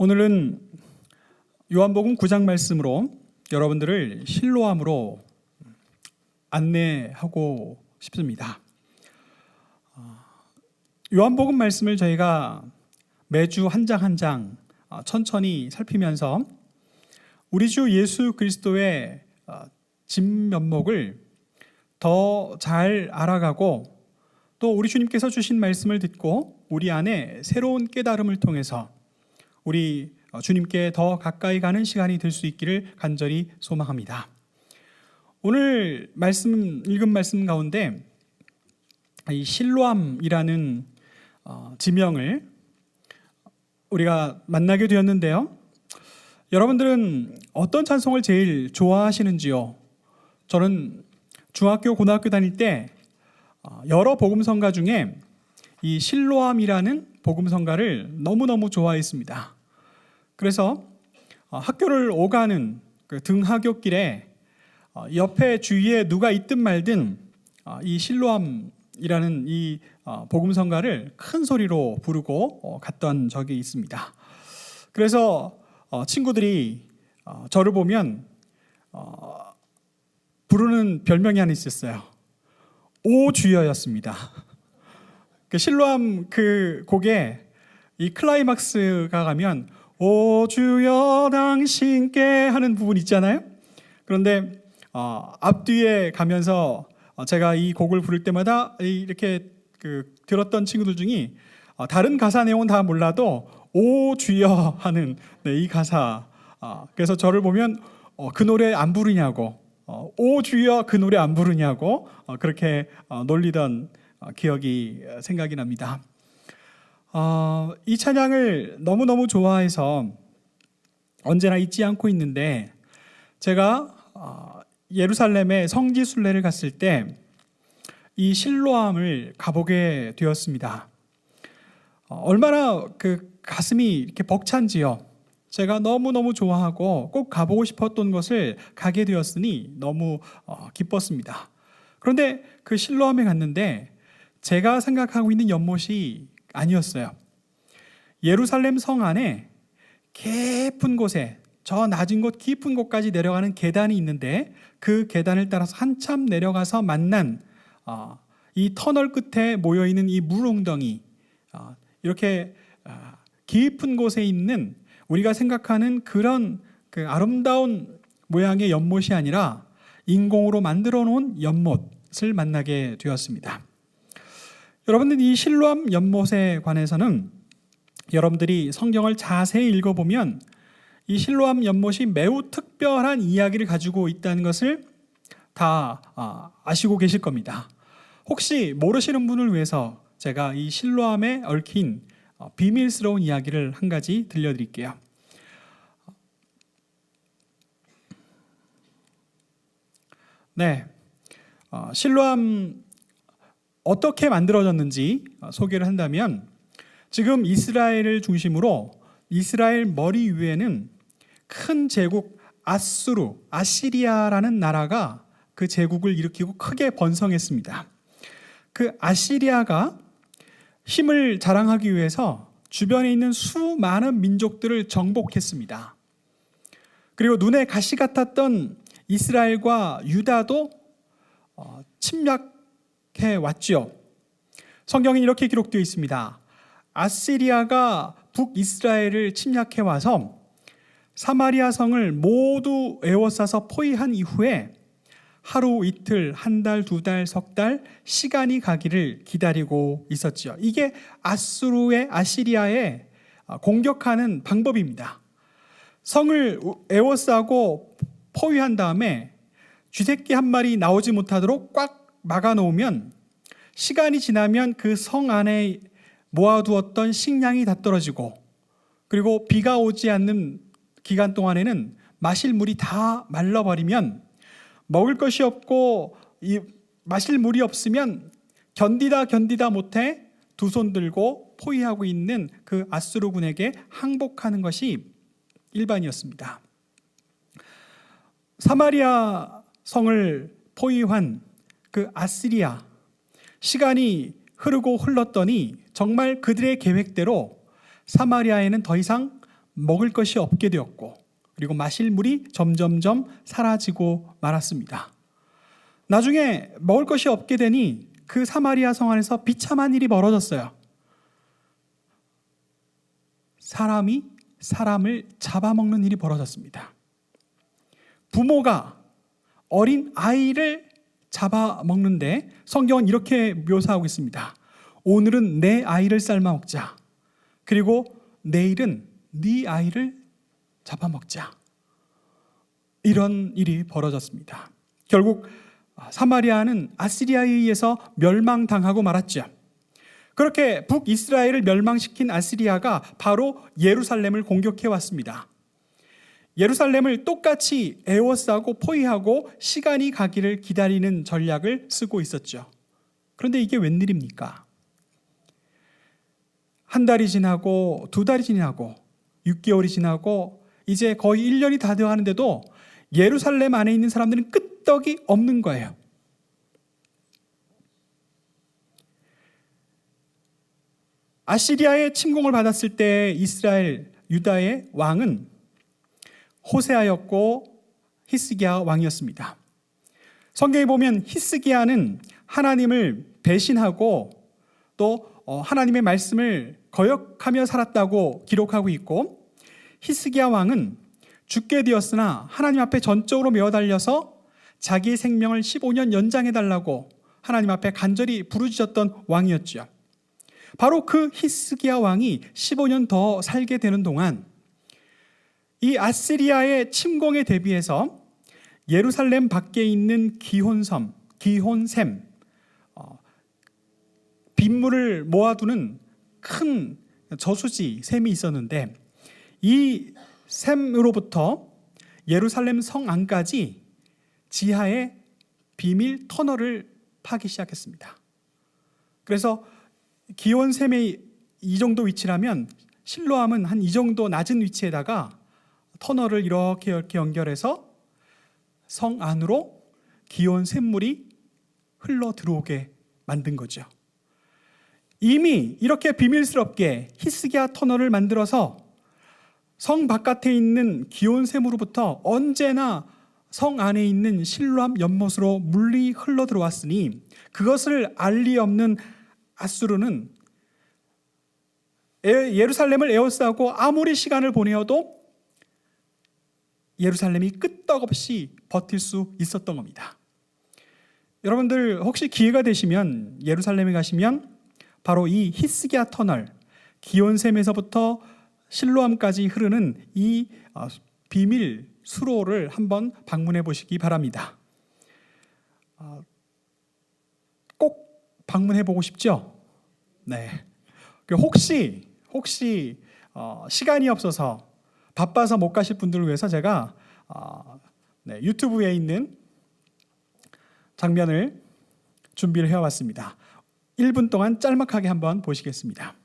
오늘은 요한복음 9장 말씀으로 여러분들을 실로암으로 안내하고 싶습니다. 요한복음 말씀을 저희가 매주 한 장 한 장 천천히 살피면서 우리 주 예수 그리스도의 진면목을 더 잘 알아가고 또 우리 주님께서 주신 말씀을 듣고 우리 안에 새로운 깨달음을 통해서 우리 주님께 더 가까이 가는 시간이 될 수 있기를 간절히 소망합니다. 오늘 읽은 말씀 가운데 이 실로암이라는 지명을 우리가 만나게 되었는데요. 여러분들은 어떤 찬송을 제일 좋아하시는지요? 저는 중학교, 고등학교 다닐 때 여러 복음성가 중에 이 실로암이라는 복음성가를 너무너무 좋아했습니다. 그래서 학교를 오가는 그 등하굣길에 옆에 주위에 누가 있든 말든 이 실로암이라는 이 복음성가를 큰 소리로 부르고 갔던 적이 있습니다. 그래서 친구들이 저를 보면 부르는 별명이 하나 있었어요. 오 주여였습니다. 그 실로암 그 곡에 이 클라이막스가 가면 오 주여 당신께 하는 부분 있잖아요. 그런데 앞뒤에 가면서 제가 이 곡을 부를 때마다 이렇게 들었던 친구들 중에 다른 가사 내용은 다 몰라도 오 주여 하는 이 가사, 그래서 저를 보면 그 노래 안 부르냐고, 오 주여 그 노래 안 부르냐고 그렇게 놀리던 기억이 생각이 납니다. 이 찬양을 너무너무 좋아해서 언제나 잊지 않고 있는데, 제가 예루살렘에 성지 순례를 갔을 때 이 실로암을 가보게 되었습니다. 얼마나 그 가슴이 이렇게 벅찬지요. 제가 너무너무 좋아하고 꼭 가보고 싶었던 것을 가게 되었으니 너무 기뻤습니다. 그런데 그 실로암에 갔는데 제가 생각하고 있는 연못이 아니었어요. 예루살렘 성 안에 깊은 곳에, 저 낮은 곳 깊은 곳까지 내려가는 계단이 있는데 그 계단을 따라서 한참 내려가서 만난 이 터널 끝에 모여있는 이 물웅덩이, 이렇게 깊은 곳에 있는 우리가 생각하는 그런 그 아름다운 모양의 연못이 아니라 인공으로 만들어 놓은 연못을 만나게 되었습니다. 여러분들, 이 실로암 연못에 관해서는 여러분들이 성경을 자세히 읽어보면 이 실로암 연못이 매우 특별한 이야기를 가지고 있다는 것을 다 아시고 계실 겁니다. 혹시 모르시는 분을 위해서 제가 이 실로암에 얽힌 비밀스러운 이야기를 한 가지 들려드릴게요. 네, 실로암 어떻게 만들어졌는지 소개를 한다면, 지금 이스라엘을 중심으로 이스라엘 머리 위에는 큰 제국 아시리아라는 나라가 그 제국을 일으키고 크게 번성했습니다. 그 아시리아가 힘을 자랑하기 위해서 주변에 있는 수많은 민족들을 정복했습니다. 그리고 눈에 가시 같았던 이스라엘과 유다도 침략해 왔죠. 성경에 이렇게 기록되어 있습니다. 아시리아가 북이스라엘을 침략해 와서 사마리아 성을 모두 에워싸서 포위한 이후에 하루 이틀, 한 달, 두 달, 석 달 시간이 가기를 기다리고 있었죠. 이게 아시리아의 공격하는 방법입니다. 성을 에워싸고 포위한 다음에 쥐새끼 한 마리 나오지 못하도록 꽉 막아놓으면 시간이 지나면 그 성 안에 모아두었던 식량이 다 떨어지고, 그리고 비가 오지 않는 기간 동안에는 마실 물이 다 말라버리면, 먹을 것이 없고 마실 물이 없으면 견디다 못해 두 손 들고 포위하고 있는 그 아수르군에게 항복하는 것이 일반이었습니다. 사마리아 성을 포위한 그 아시리아, 시간이 흐르고 흘렀더니 정말 그들의 계획대로 사마리아에는 더 이상 먹을 것이 없게 되었고 그리고 마실 물이 점점점 사라지고 말았습니다. 나중에 먹을 것이 없게 되니 그 사마리아 성 안에서 비참한 일이 벌어졌어요. 사람이 사람을 잡아먹는 일이 벌어졌습니다. 부모가 어린 아이를 잡아먹는데 성경은 이렇게 묘사하고 있습니다. 오늘은 내 아이를 삶아 먹자. 그리고 내일은 네 아이를 잡아먹자. 이런 일이 벌어졌습니다. 결국 사마리아는 아시리아에 의해서 멸망당하고 말았죠. 그렇게 북이스라엘을 멸망시킨 아시리아가 바로 예루살렘을 공격해 왔습니다. 예루살렘을 똑같이 에워싸고 포위하고 시간이 가기를 기다리는 전략을 쓰고 있었죠. 그런데 이게 웬일입니까? 한 달이 지나고 두 달이 지나고 6개월이 지나고 이제 거의 1년이 다 되어 하는데도 예루살렘 안에 있는 사람들은 끄떡이 없는 거예요. 아시리아의 침공을 받았을 때 이스라엘 유다의 왕은 호세아였고 히스기야 왕이었습니다. 성경에 보면 히스기야는 하나님을 배신하고 또 하나님의 말씀을 거역하며 살았다고 기록하고 있고, 히스기야 왕은 죽게 되었으나 하나님 앞에 전적으로 메어 달려서 자기의 생명을 15년 연장해달라고 하나님 앞에 간절히 부르짖었던 왕이었죠. 바로 그 히스기야 왕이 15년 더 살게 되는 동안 이 아시리아의 침공에 대비해서 예루살렘 밖에 있는 기혼섬, 기혼샘, 빗물을 모아두는 큰 저수지 샘이 있었는데, 이 샘으로부터 예루살렘 성 안까지 지하에 비밀 터널을 파기 시작했습니다. 그래서 기온샘의 이 정도 위치라면 실로암은 한 이 정도 낮은 위치에다가 터널을 이렇게 연결해서 성 안으로 기온 샘물이 흘러 들어오게 만든 거죠. 이미 이렇게 비밀스럽게 히스기야 터널을 만들어서 성 바깥에 있는 기온 샘으로부터 언제나 성 안에 있는 실로암 연못으로 물이 흘러 들어왔으니 그것을 알 리 없는 아수르는 예루살렘을 에워싸고 아무리 시간을 보내어도 예루살렘이 끄떡없이 버틸 수 있었던 겁니다. 여러분들 혹시 기회가 되시면 예루살렘에 가시면 바로 이 히스기야 터널, 기온샘에서부터 실로암까지 흐르는 이 비밀 수로를 한번 방문해 보시기 바랍니다. 꼭 방문해 보고 싶죠? 네. 혹시 시간이 없어서 바빠서 못 가실 분들을 위해서 제가 유튜브에 있는 장면을 준비를 해왔습니다. 1분 동안 짤막하게 한번 보시겠습니다.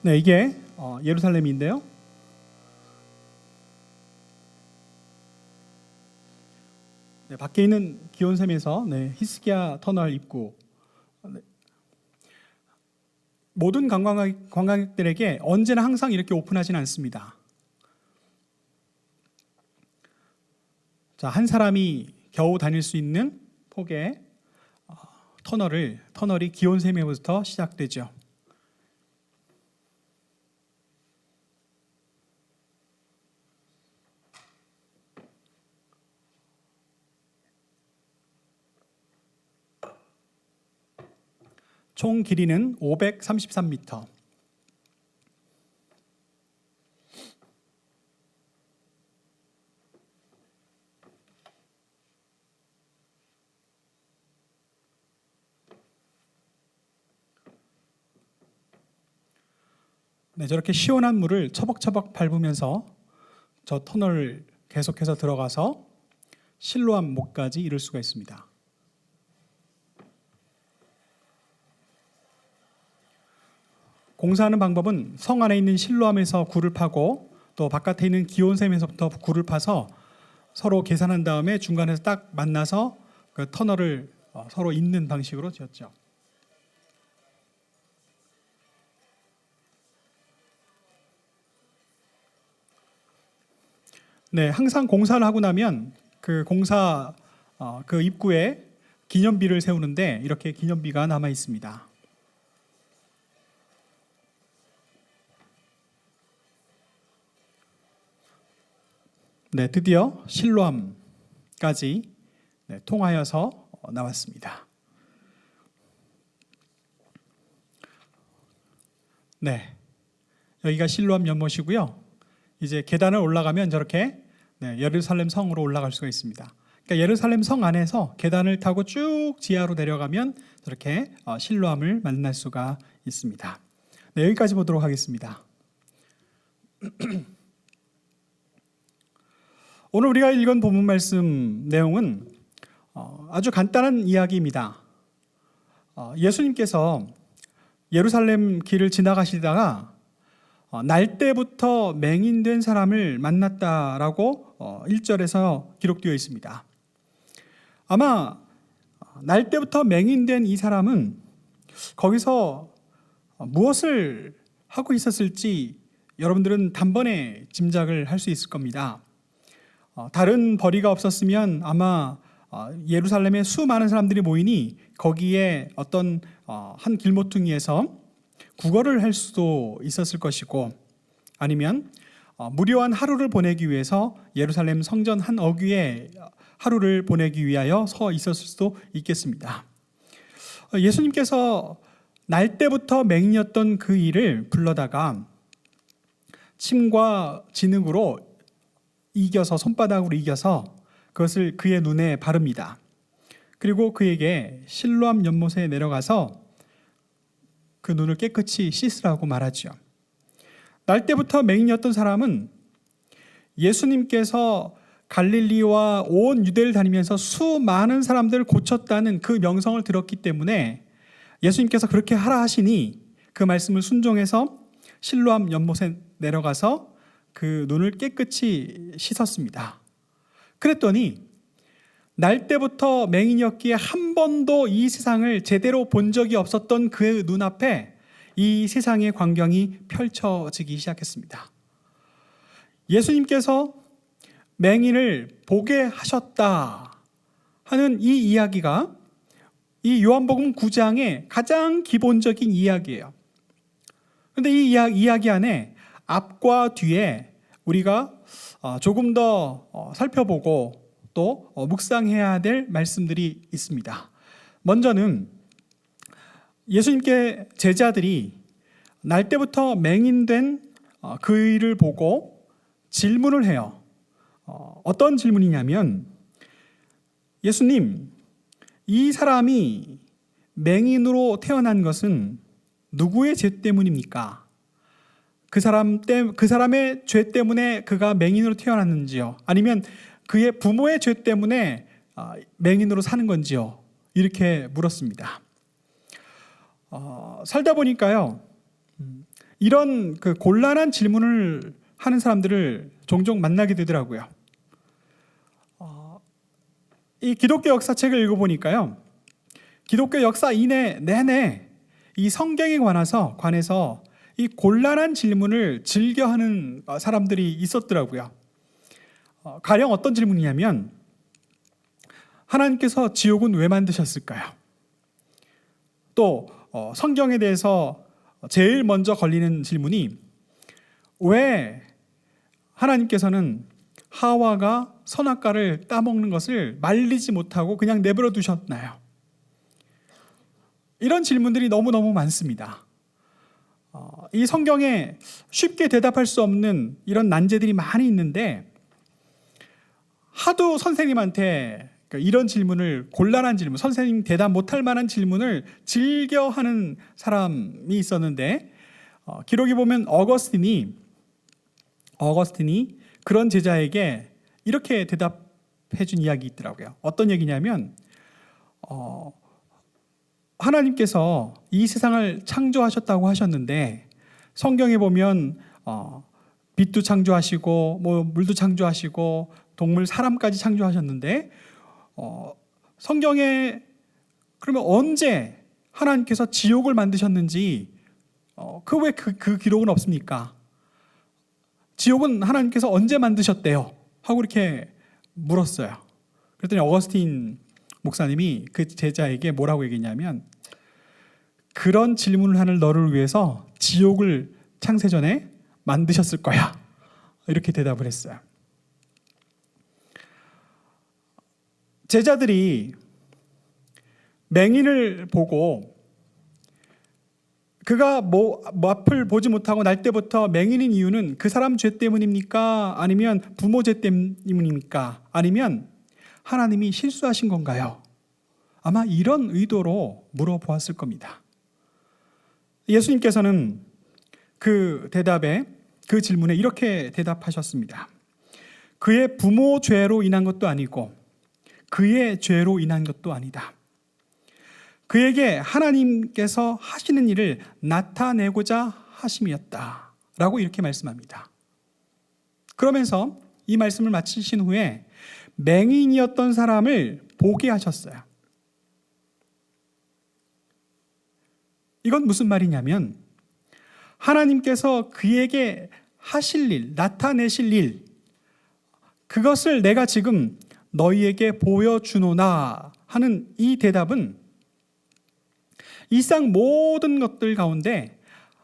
네, 이게 예루살렘인데요. 네, 밖에 있는 기온샘에서 히스기야 터널 입구. 모든 관광객들에게 언제나 항상 이렇게 오픈하지는 않습니다. 자, 한 사람이 겨우 다닐 수 있는 폭의 터널이 기온샘에부터 시작되죠. 총 길이는 533m. 네, 저렇게 시원한 물을 처벅처벅 밟으면서 저 터널을 계속해서 들어가서 실로암 목까지 이룰 수가 있습니다. 공사하는 방법은 성 안에 있는 실로암에서 굴을 파고 또 바깥에 있는 기온샘에서부터 굴을 파서 서로 계산한 다음에 중간에서 딱 만나서 그 터널을 서로 잇는 방식으로 지었죠. 네, 항상 공사를 하고 나면 그 공사 그 입구에 기념비를 세우는데 이렇게 기념비가 남아 있습니다. 네, 드디어 실로암까지 통하여서 나왔습니다. 네, 여기가 실로암 연못이고요. 이제 계단을 올라가면 저렇게 예루살렘 성으로 올라갈 수가 있습니다. 그러니까 예루살렘 성 안에서 계단을 타고 쭉 지하로 내려가면 저렇게 실로암을 만날 수가 있습니다. 네, 여기까지 보도록 하겠습니다. 오늘 우리가 읽은 본문 말씀 내용은 아주 간단한 이야기입니다. 예수님께서 예루살렘 길을 지나가시다가 날때부터 맹인된 사람을 만났다라고 1절에서 기록되어 있습니다. 아마 날때부터 맹인된 이 사람은 거기서 무엇을 하고 있었을지 여러분들은 단번에 짐작을 할 수 있을 겁니다. 다른 벌이가 없었으면 아마 예루살렘에 수많은 사람들이 모이니 거기에 어떤 한 길모퉁이에서 구걸을 할 수도 있었을 것이고, 아니면 무료한 하루를 보내기 위해서 예루살렘 성전 한 어귀에 하루를 보내기 위하여 서 있었을 수도 있겠습니다. 예수님께서 날때부터 맹인이었던 그 일을 불러다가 침과 진흙으로 이겨서, 손바닥으로 이겨서 그것을 그의 눈에 바릅니다. 그리고 그에게 실로암 연못에 내려가서 그 눈을 깨끗이 씻으라고 말하죠. 날때부터 맹인이었던 사람은 예수님께서 갈릴리와 온 유대를 다니면서 수많은 사람들을 고쳤다는 그 명성을 들었기 때문에 예수님께서 그렇게 하라 하시니 그 말씀을 순종해서 실로암 연못에 내려가서 그 눈을 깨끗이 씻었습니다. 그랬더니 날때부터 맹인이었기에 한 번도 이 세상을 제대로 본 적이 없었던 그의 눈앞에 이 세상의 광경이 펼쳐지기 시작했습니다. 예수님께서 맹인을 보게 하셨다 하는 이 이야기가 이 요한복음 9장의 가장 기본적인 이야기예요. 그런데 이 이야기 안에 앞과 뒤에 우리가 조금 더 살펴보고 또 묵상해야 될 말씀들이 있습니다. 먼저는 예수님께 제자들이 날때부터 맹인된 그 일을 보고 질문을 해요. 어떤 질문이냐면, 예수님, 이 사람이 맹인으로 태어난 것은 누구의 죄 때문입니까? 그 사람의 죄 때문에 그가 맹인으로 태어났는지요? 아니면 그의 부모의 죄 때문에 맹인으로 사는 건지요? 이렇게 물었습니다. 살다 보니까요, 이런 그 곤란한 질문을 하는 사람들을 종종 만나게 되더라고요. 이 기독교 역사책을 읽어보니까요, 기독교 역사 내내 이 성경에 관해서 이 곤란한 질문을 즐겨하는 사람들이 있었더라고요. 가령 어떤 질문이냐면, 하나님께서 지옥은 왜 만드셨을까요? 또 성경에 대해서 제일 먼저 걸리는 질문이, 왜 하나님께서는 하와가 선악과를 따먹는 것을 말리지 못하고 그냥 내버려 두셨나요? 이런 질문들이 너무너무 많습니다. 이 성경에 쉽게 대답할 수 없는 이런 난제들이 많이 있는데, 하도 선생님한테 이런 질문을, 곤란한 질문, 선생님 대답 못할 만한 질문을 즐겨하는 사람이 있었는데, 기록에 보면 어거스틴이 그런 제자에게 이렇게 대답해 준 이야기 있더라고요. 어떤 얘기냐면, 하나님께서 이 세상을 창조하셨다고 하셨는데 성경에 보면 빛도 창조하시고 뭐 물도 창조하시고 동물, 사람까지 창조하셨는데 성경에 그러면 언제 하나님께서 지옥을 만드셨는지 왜 그 기록은 없습니까? 지옥은 하나님께서 언제 만드셨대요? 하고 이렇게 물었어요. 그랬더니 어거스틴 목사님이 그 제자에게 뭐라고 얘기했냐면, 그런 질문을 하는 너를 위해서 지옥을 창세전에 만드셨을 거야, 이렇게 대답을 했어요. 제자들이 맹인을 보고 그가 앞을 보지 못하고 날 때부터 맹인인 이유는 그 사람 죄 때문입니까? 아니면 부모 죄 때문입니까? 아니면 하나님이 실수하신 건가요? 아마 이런 의도로 물어보았을 겁니다. 예수님께서는 그 대답에, 그 질문에 이렇게 대답하셨습니다. 그의 부모 죄로 인한 것도 아니고 그의 죄로 인한 것도 아니다. 그에게 하나님께서 하시는 일을 나타내고자 하심이었다 라고 이렇게 말씀합니다. 그러면서 이 말씀을 마치신 후에 맹인이었던 사람을 보게 하셨어요. 이건 무슨 말이냐면, 하나님께서 그에게 하실 일, 나타내실 일, 그것을 내가 지금 너희에게 보여주노나 하는 이 대답은 이상 모든 것들 가운데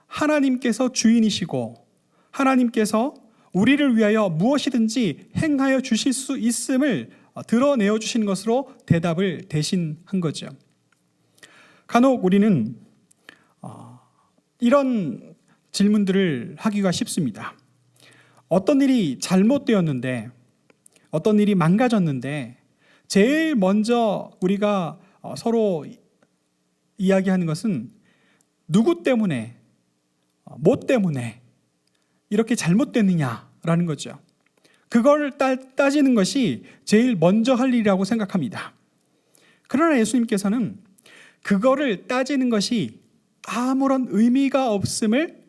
하나님께서 주인이시고 하나님께서 우리를 위하여 무엇이든지 행하여 주실 수 있음을 드러내어 주신 것으로 대답을 대신한 거죠. 간혹 우리는 이런 질문들을 하기가 쉽습니다. 어떤 일이 잘못되었는데, 어떤 일이 망가졌는데 제일 먼저 우리가 서로 이야기하는 것은 누구 때문에, 뭐 때문에 이렇게 잘못됐느냐라는 거죠. 그걸 따지는 것이 제일 먼저 할 일이라고 생각합니다. 그러나 예수님께서는 그거를 따지는 것이 아무런 의미가 없음을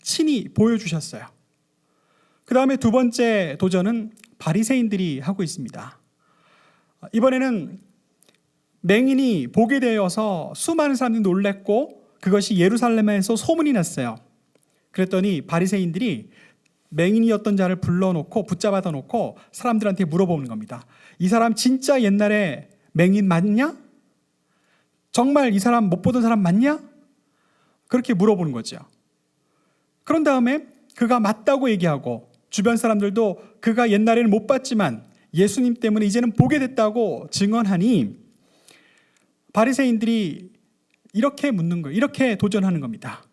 친히 보여주셨어요. 그 다음에 두 번째 도전은 바리새인들이 하고 있습니다. 이번에는 맹인이 보게 되어서 수많은 사람들이 놀랐고 그것이 예루살렘에서 소문이 났어요. 그랬더니 바리새인들이 맹인이었던 자를 불러놓고 붙잡아다 놓고 사람들한테 물어보는 겁니다. 이 사람 진짜 옛날에 맹인 맞냐? 정말 이 사람 못 보던 사람 맞냐? 그렇게 물어보는 거죠. 그런 다음에 그가 맞다고 얘기하고 주변 사람들도 그가 옛날에는 못 봤지만 예수님 때문에 이제는 보게 됐다고 증언하니 바리새인들이 이렇게 묻는 거예요. 이렇게 도전하는 겁니다.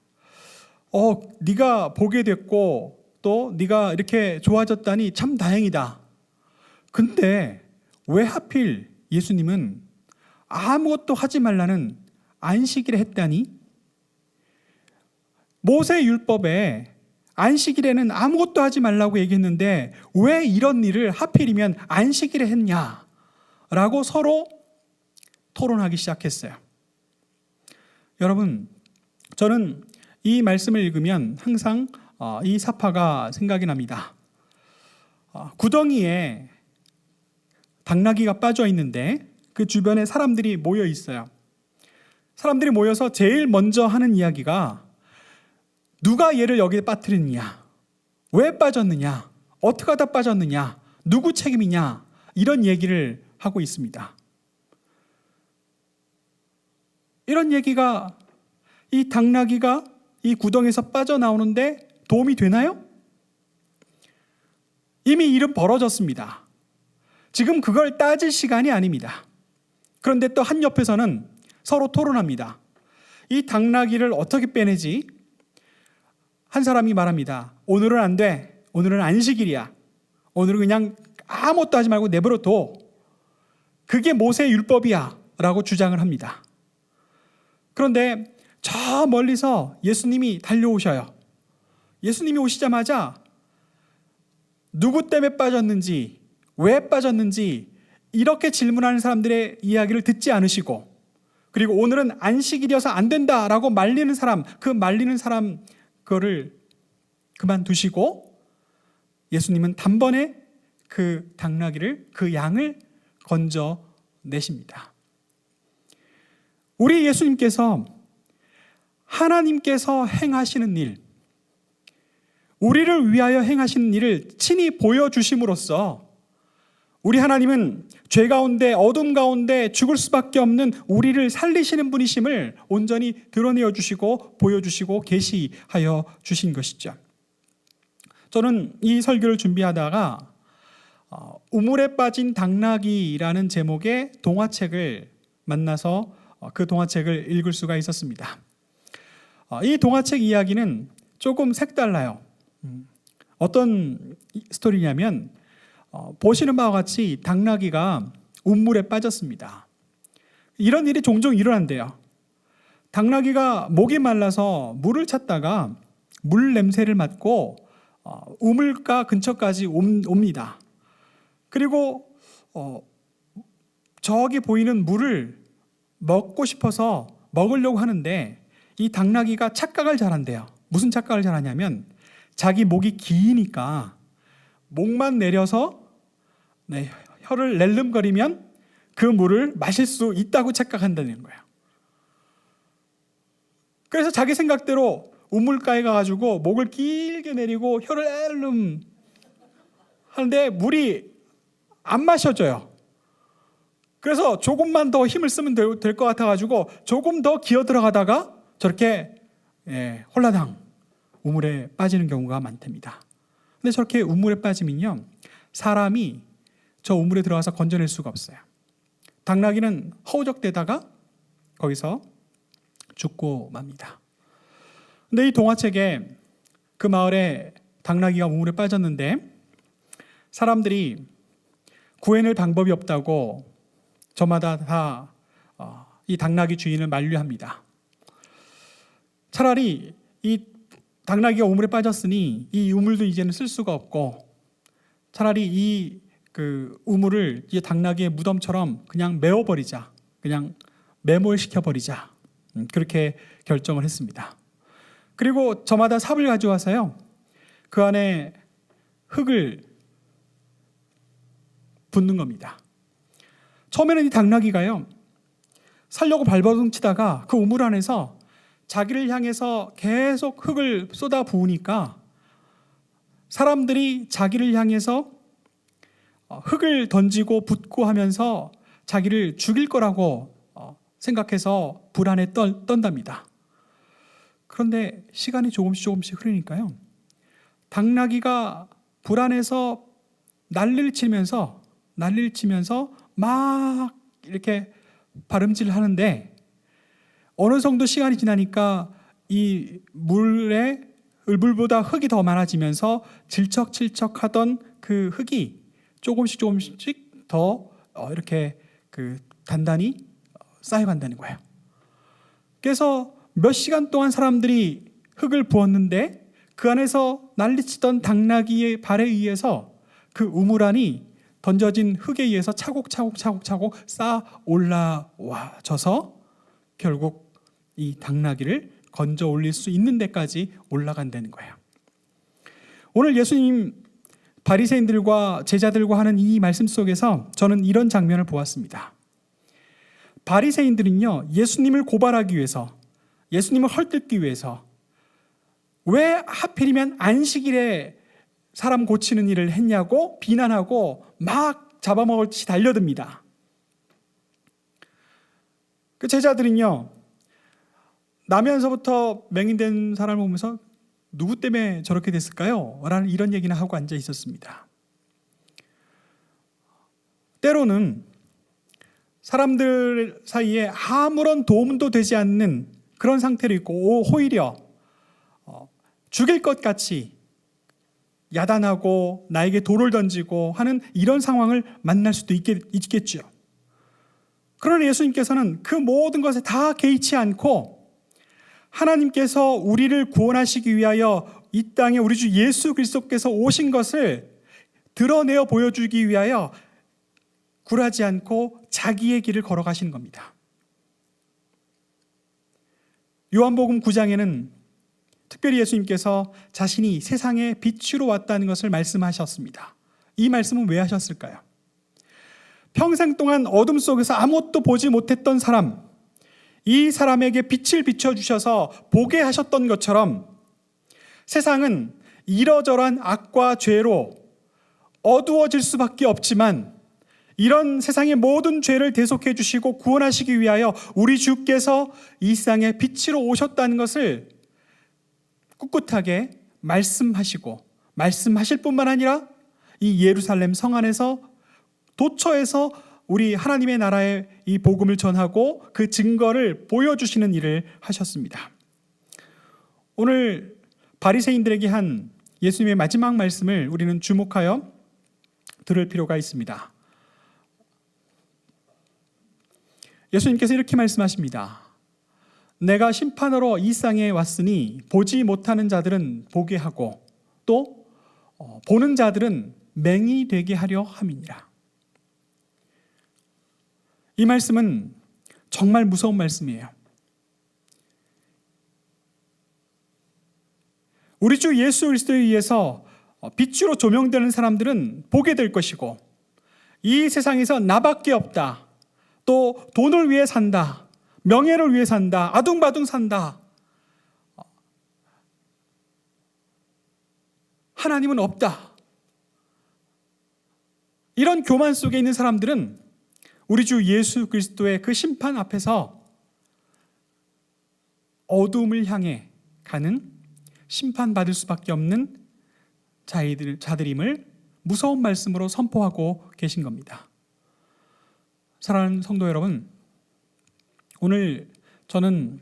네가 보게 됐고 또 네가 이렇게 좋아졌다니 참 다행이다. 근데 왜 하필 예수님은 아무것도 하지 말라는 안식일에 했다니? 모세 율법에 안식일에는 아무것도 하지 말라고 얘기했는데 왜 이런 일을 하필이면 안식일에 했냐라고 서로 토론하기 시작했어요. 여러분, 저는 이 말씀을 읽으면 항상 이 사파가 생각이 납니다. 구덩이에 당나귀가 빠져 있는데 그 주변에 사람들이 모여 있어요. 사람들이 모여서 제일 먼저 하는 이야기가 누가 얘를 여기에 빠뜨리느냐, 왜 빠졌느냐, 어떻게 하다 빠졌느냐, 누구 책임이냐, 이런 얘기를 하고 있습니다. 이런 얘기가 이 당나귀가 이 구덩이에서 빠져나오는데 도움이 되나요? 이미 일은 벌어졌습니다. 지금 그걸 따질 시간이 아닙니다. 그런데 또 한 옆에서는 서로 토론합니다. 이 당나귀를 어떻게 빼내지? 한 사람이 말합니다. 오늘은 안 돼. 오늘은 안식일이야. 오늘은 그냥 아무것도 하지 말고 내버려 둬. 그게 모세의 율법이야 라고 주장을 합니다. 그런데 저 멀리서 예수님이 달려오셔요. 예수님이 오시자마자 누구 때문에 빠졌는지, 왜 빠졌는지 이렇게 질문하는 사람들의 이야기를 듣지 않으시고, 그리고 오늘은 안식일이어서 안 된다라고 말리는 사람, 그 말리는 사람 그거를 그만두시고 예수님은 단번에 그 당나귀를, 그 양을 건져내십니다. 우리 예수님께서 하나님께서 행하시는 일, 우리를 위하여 행하시는 일을 친히 보여주심으로써 우리 하나님은 죄 가운데, 어둠 가운데 죽을 수밖에 없는 우리를 살리시는 분이심을 온전히 드러내어 주시고 보여주시고 계시하여 주신 것이죠. 저는 이 설교를 준비하다가 우물에 빠진 당나귀라는 제목의 동화책을 만나서 그 동화책을 읽을 수가 있었습니다. 이 동화책 이야기는 조금 색달라요. 어떤 스토리냐면 보시는 바와 같이 당나귀가 우물에 빠졌습니다. 이런 일이 종종 일어난대요. 당나귀가 목이 말라서 물을 찾다가 물 냄새를 맡고 우물가 근처까지 옵니다. 그리고 저기 보이는 물을 먹고 싶어서 먹으려고 하는데 이 당나귀가 착각을 잘한대요. 무슨 착각을 잘하냐면 자기 목이 기니까 목만 내려서 혀를 낼름거리면 그 물을 마실 수 있다고 착각한다는 거예요. 그래서 자기 생각대로 우물가에 가가지고 목을 길게 내리고 혀를 낼름 하는데 물이 안 마셔져요. 그래서 조금만 더 힘을 쓰면 될 것 같아가지고 조금 더 기어 들어가다가 저렇게 홀라당 우물에 빠지는 경우가 많답니다. 근데 저렇게 우물에 빠지면요, 사람이 저 우물에 들어가서 건져낼 수가 없어요. 당나귀는 허우적대다가 거기서 죽고 맙니다. 근데 이 동화책에 그 마을에 당나귀가 우물에 빠졌는데 사람들이 구해낼 방법이 없다고 저마다 다 이 당나귀 주인을 만류합니다. 차라리 이 당나귀가 우물에 빠졌으니 이 우물도 이제는 쓸 수가 없고 차라리 이 그 우물을 이 당나귀의 무덤처럼 그냥 메워버리자, 그냥 매몰시켜버리자, 그렇게 결정을 했습니다. 그리고 저마다 삽을 가져와서요, 그 안에 흙을 붓는 겁니다. 처음에는 이 당나귀가요, 살려고 발버둥치다가 그 우물 안에서 자기를 향해서 계속 흙을 쏟아 부으니까 사람들이 자기를 향해서 흙을 던지고 붓고 하면서 자기를 죽일 거라고 생각해서 불안에 떤답니다. 그런데 시간이 조금씩 흐르니까요, 당나귀가 불안해서 난리를 치면서 막 이렇게 발음질을 하는데 어느 정도 시간이 지나니까 이 물보다 흙이 더 많아지면서 질척질척하던 그 흙이 조금씩 더 이렇게 단단히 쌓여간다는 거예요. 그래서 몇 시간 동안 사람들이 흙을 부었는데 그 안에서 난리치던 당나귀의 발에 의해서 그 우물 안이 던져진 흙에 의해서 차곡차곡 쌓아 올라와져서 결국 이 당나귀를 건져 올릴 수 있는 데까지 올라간다는 거예요. 오늘 예수님 바리새인들과 제자들과 하는 이 말씀 속에서 저는 이런 장면을 보았습니다. 바리새인들은요, 예수님을 고발하기 위해서, 예수님을 헐뜯기 위해서 왜 하필이면 안식일에 사람 고치는 일을 했냐고 비난하고 막 잡아먹을 듯이 달려듭니다. 그 제자들은요, 나면서부터 맹인된 사람을 보면서 누구 때문에 저렇게 됐을까요? 라는 이런 얘기는 하고 앉아 있었습니다. 때로는 사람들 사이에 아무런 도움도 되지 않는 그런 상태로 있고 오히려 죽일 것 같이 야단하고 나에게 돌을 던지고 하는 이런 상황을 만날 수도 있겠죠. 그러나 예수님께서는 그 모든 것에 다 개의치 않고 하나님께서 우리를 구원하시기 위하여 이 땅에 우리 주 예수 그리스도께서 오신 것을 드러내어 보여주기 위하여 굴하지 않고 자기의 길을 걸어가시는 겁니다. 요한복음 9장에는 특별히 예수님께서 자신이 세상의 빛으로 왔다는 것을 말씀하셨습니다. 이 말씀은 왜 하셨을까요? 평생 동안 어둠 속에서 아무것도 보지 못했던 사람, 이 사람에게 빛을 비춰주셔서 보게 하셨던 것처럼 세상은 이러저러한 악과 죄로 어두워질 수밖에 없지만 이런 세상의 모든 죄를 대속해 주시고 구원하시기 위하여 우리 주께서 이 세상에 빛으로 오셨다는 것을 꿋꿋하게 말씀하시고 말씀하실 뿐만 아니라 이 예루살렘 성 안에서 도처에서 우리 하나님의 나라의 이 복음을 전하고 그 증거를 보여주시는 일을 하셨습니다. 오늘 바리새인들에게 한 예수님의 마지막 말씀을 우리는 주목하여 들을 필요가 있습니다. 예수님께서 이렇게 말씀하십니다. 내가 심판하러 이 땅에 왔으니 보지 못하는 자들은 보게 하고 또 보는 자들은 맹인이 되게 하려 함이니라. 이 말씀은 정말 무서운 말씀이에요. 우리 주 예수 그리스도에 의해서 빛으로 조명되는 사람들은 보게 될 것이고 이 세상에서 나밖에 없다, 또 돈을 위해 산다, 명예를 위해 산다, 아둥바둥 산다, 하나님은 없다, 이런 교만 속에 있는 사람들은 우리 주 예수 그리스도의 그 심판 앞에서 어둠을 향해 가는 심판받을 수밖에 없는 자들임을 무서운 말씀으로 선포하고 계신 겁니다. 사랑하는 성도 여러분, 오늘 저는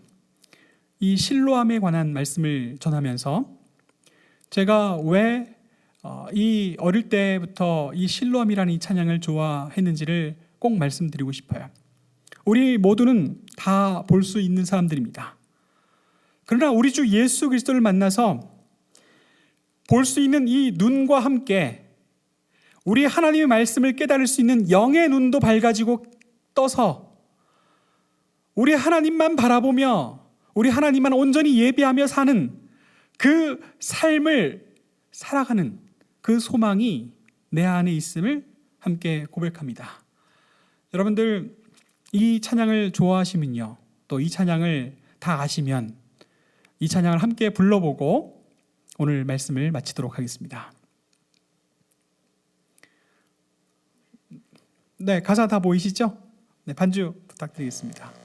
이 실로암에 관한 말씀을 전하면서 제가 왜 이 어릴 때부터 이 실로암이라는 이 찬양을 좋아했는지를 꼭 말씀드리고 싶어요. 우리 모두는 다 볼 수 있는 사람들입니다. 그러나 우리 주 예수 그리스도를 만나서 볼 수 있는 이 눈과 함께 우리 하나님의 말씀을 깨달을 수 있는 영의 눈도 밝아지고 떠서 우리 하나님만 바라보며 우리 하나님만 온전히 예배하며 사는 그 삶을 살아가는 그 소망이 내 안에 있음을 함께 고백합니다. 여러분들 이 찬양을 좋아하시면요, 또 이 찬양을 다 아시면 이 찬양을 함께 불러보고 오늘 말씀을 마치도록 하겠습니다. 네, 가사 다 보이시죠? 네, 반주 부탁드리겠습니다.